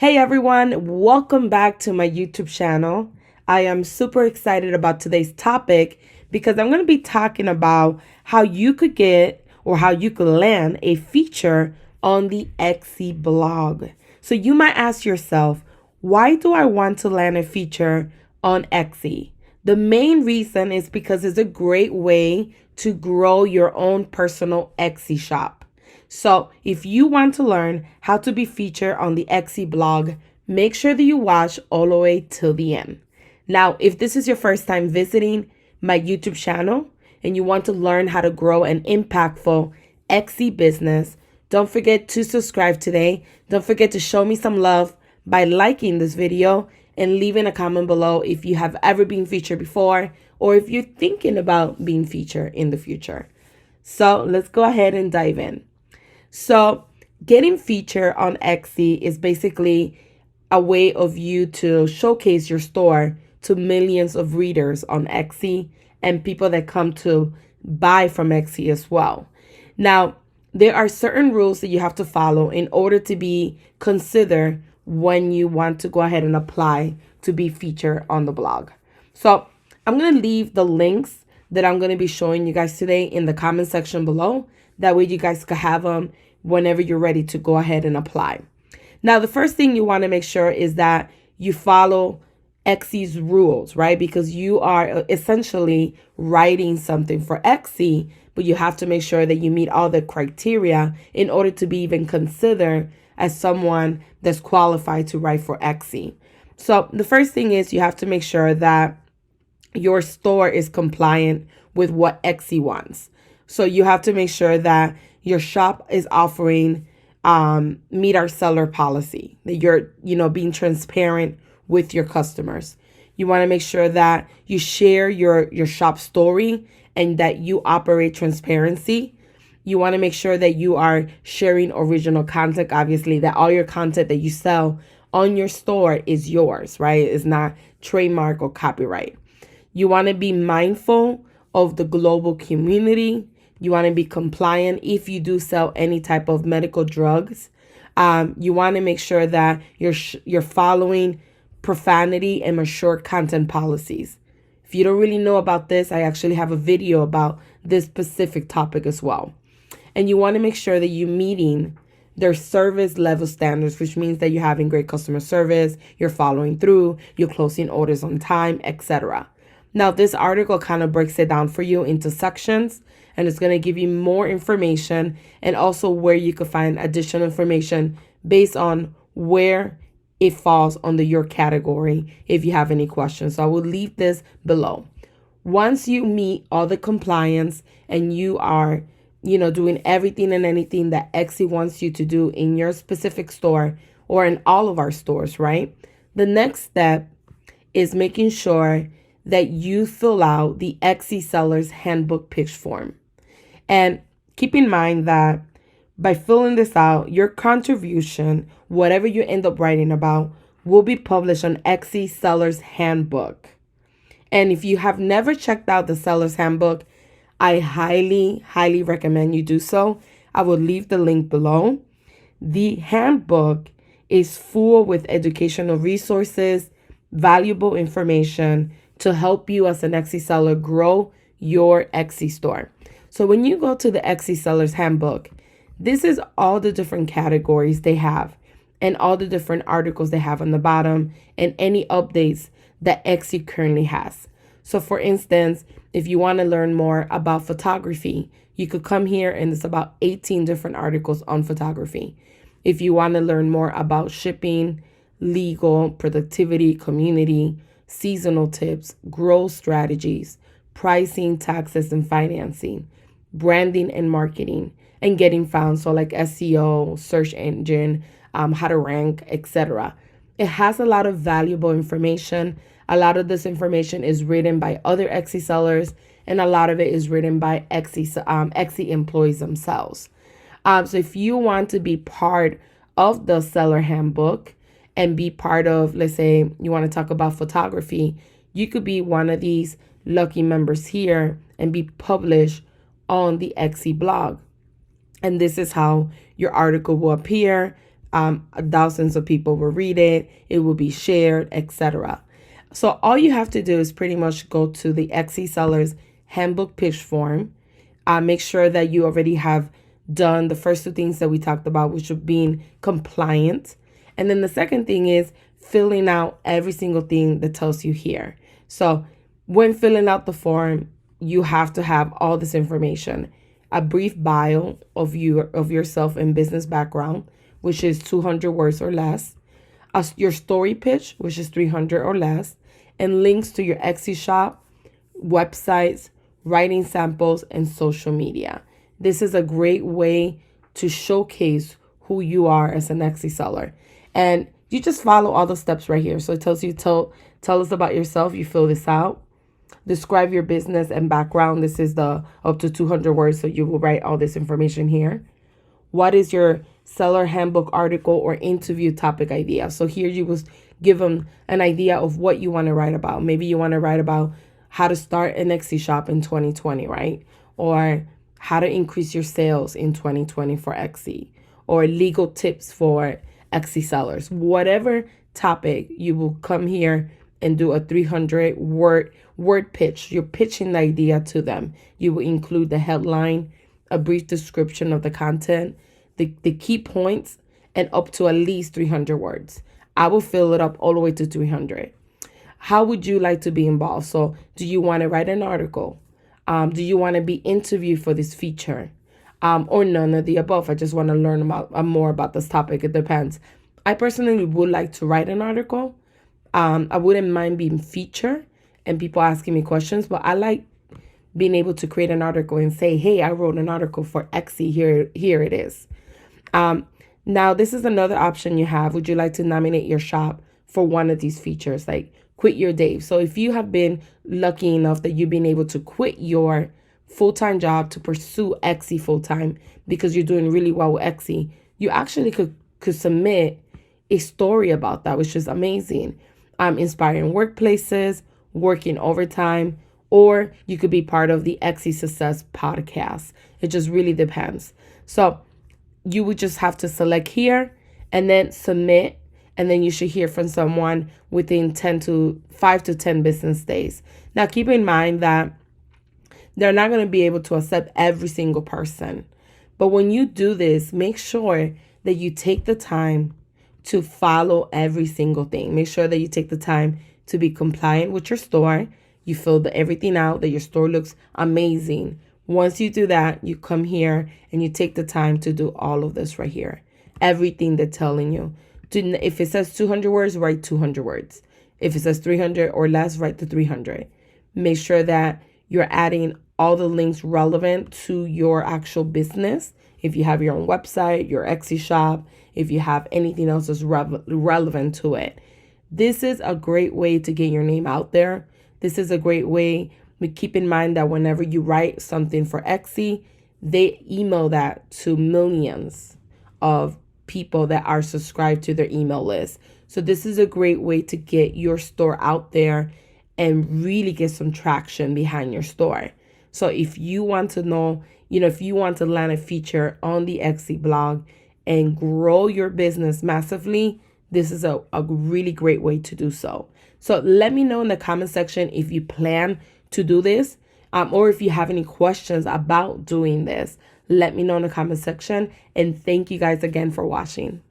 Hey everyone, welcome back to my YouTube channel. I am super excited about today's topic because I'm going to be talking about how you could get or how you could land a feature on the Etsy blog. So you might ask yourself, why do I want to land a feature on Etsy? The main reason is because it's a great way to grow your own personal Etsy shop. So if you want to learn how to be featured on the Etsy blog, make sure that you watch all the way till the end. Now, if this is your first time visiting my YouTube channel and you want to learn how to grow an impactful Etsy business, don't forget to subscribe today. Don't forget to show me some love by liking this video and leaving a comment below if you have ever been featured before or if you're thinking about being featured in the future. So let's go ahead and dive in. So getting featured on Etsy is basically a way of you to showcase your store to millions of readers on Etsy and people that come to buy from Etsy as well. Now, there are certain rules that you have to follow in order to be considered when you want to go ahead and apply to be featured on the blog. So I'm going to leave the links that I'm going to be showing you guys today in the comment section below. That way you guys can have them whenever you're ready to go ahead and apply. Now, the first thing you want to make sure is that you follow Etsy's rules, right? Because you are essentially writing something for Etsy, but you have to make sure that you meet all the criteria in order to be even considered as someone that's qualified to write for Etsy. So the first thing is you have to make sure that your store is compliant with what Etsy wants. So you have to make sure that your shop is offering meet our seller policy, that you're, being transparent with your customers. You want to make sure that you share your shop story and that you operate transparency. You want to make sure that you are sharing original content, obviously, that all your content that you sell on your store is yours, right? It's not trademark or copyright. You want to be mindful of the global community. You want to be compliant if you do sell any type of medical drugs. You want to make sure that you're following profanity and mature content policies. If you don't really know about this, I actually have a video about this specific topic as well. And you want to make sure that you're meeting their service level standards, which means that you're having great customer service, you're following through, you're closing orders on time, etc. Now, this article kind of breaks it down for you into sections, and it's going to give you more information and also where you could find additional information based on where it falls under your category if you have any questions. So I will leave this below. Once you meet all the compliance and you are, doing everything and anything that Etsy wants you to do in your specific store or in all of our stores, right? The next step is making sure that you fill out the Etsy Seller's Handbook pitch form. And keep in mind that by filling this out, your contribution, whatever you end up writing about, will be published on Etsy Seller's Handbook. And if you have never checked out the Seller's Handbook, I highly, highly recommend you do so. I will leave the link below. The handbook is full with educational resources, valuable information to help you as an Etsy seller grow your Etsy store. So when you go to the Etsy Seller's Handbook, this is all the different categories they have and all the different articles they have on the bottom and any updates that Etsy currently has. So for instance, if you want to learn more about photography, you could come here and there's about 18 different articles on photography. If you want to learn more about shipping, legal, productivity, community, seasonal tips, growth strategies, pricing, taxes, and financing, branding and marketing, and getting found. So like SEO, search engine, how to rank, etc. It has a lot of valuable information. A lot of this information is written by other Etsy sellers, and a lot of it is written by Etsy employees themselves. So if you want to be part of the Seller Handbook and be part of, let's say you want to talk about photography, you could be one of these lucky members here and be published on the Etsy blog. And this is how your article will appear. thousands of people will read it, it will be shared, etc. So all you have to do is pretty much go to the Etsy Sellers Handbook Pitch Form. Make sure that you already have done the first two things that we talked about, which are being compliant. And then the second thing is filling out every single thing that tells you here. So when filling out the form, you have to have all this information: a brief bio of yourself and business background, which is 200 words or less, your story pitch, which is 300 or less, and links to your Etsy shop, websites, writing samples, and social media. This is a great way to showcase who you are as an Etsy seller. And you just follow all the steps right here. So it tells you, tell us about yourself. You fill this out. Describe your business and background. This is the up to 200 words. So you will write all this information here. What is your seller handbook article or interview topic idea? So here you will give them an idea of what you want to write about. Maybe you want to write about how to start an Etsy shop in 2020, right? Or how to increase your sales in 2020 for Etsy, or legal tips for Etsy sellers. Whatever topic, you will come here and do a 300 word pitch. You're pitching the idea to them. You will include the headline, a brief description of the content, the key points, and up to at least 300 words. I will fill it up all the way to 300. How would you like to be involved? So do you want to write an article? Do you want to be interviewed for this feature? Or none of the above? I just want to learn more about this topic. It depends. I personally would like to write an article. I wouldn't mind being featured and people asking me questions, but I like being able to create an article and say, hey, I wrote an article for Etsy. Here it is. Now, this is another option you have. Would you like to nominate your shop for one of these features, like quit your day? So if you have been lucky enough that you've been able to quit your full-time job to pursue Etsy full-time because you're doing really well with Etsy, you actually could submit a story about that, which is amazing. Inspiring workplaces, working overtime, or you could be part of the Etsy Success podcast. It just really depends. So you would just have to select here and then submit, and then you should hear from someone within 5 to 10 business days. Now, keep in mind that they're not going to be able to accept every single person. But when you do this, make sure that you take the time to follow every single thing. Make sure that you take the time to be compliant with your store. You fill everything out, that your store looks amazing. Once you do that, you come here and you take the time to do all of this right here. Everything they're telling you. If it says 200 words, write 200 words. If it says 300 or less, write the 300. Make sure that you're adding all the links relevant to your actual business. If you have your own website, your Etsy shop, if you have anything else that's relevant to it. This is a great way to get your name out there. This is a great way. But keep in mind that whenever you write something for Etsy, they email that to millions of people that are subscribed to their email list. So this is a great way to get your store out there and really get some traction behind your store. So if you want to know, if you want to land a feature on the Etsy blog and grow your business massively, this is a really great way to do so. So let me know in the comment section if you plan to do this, or if you have any questions about doing this. Let me know in the comment section. And thank you guys again for watching.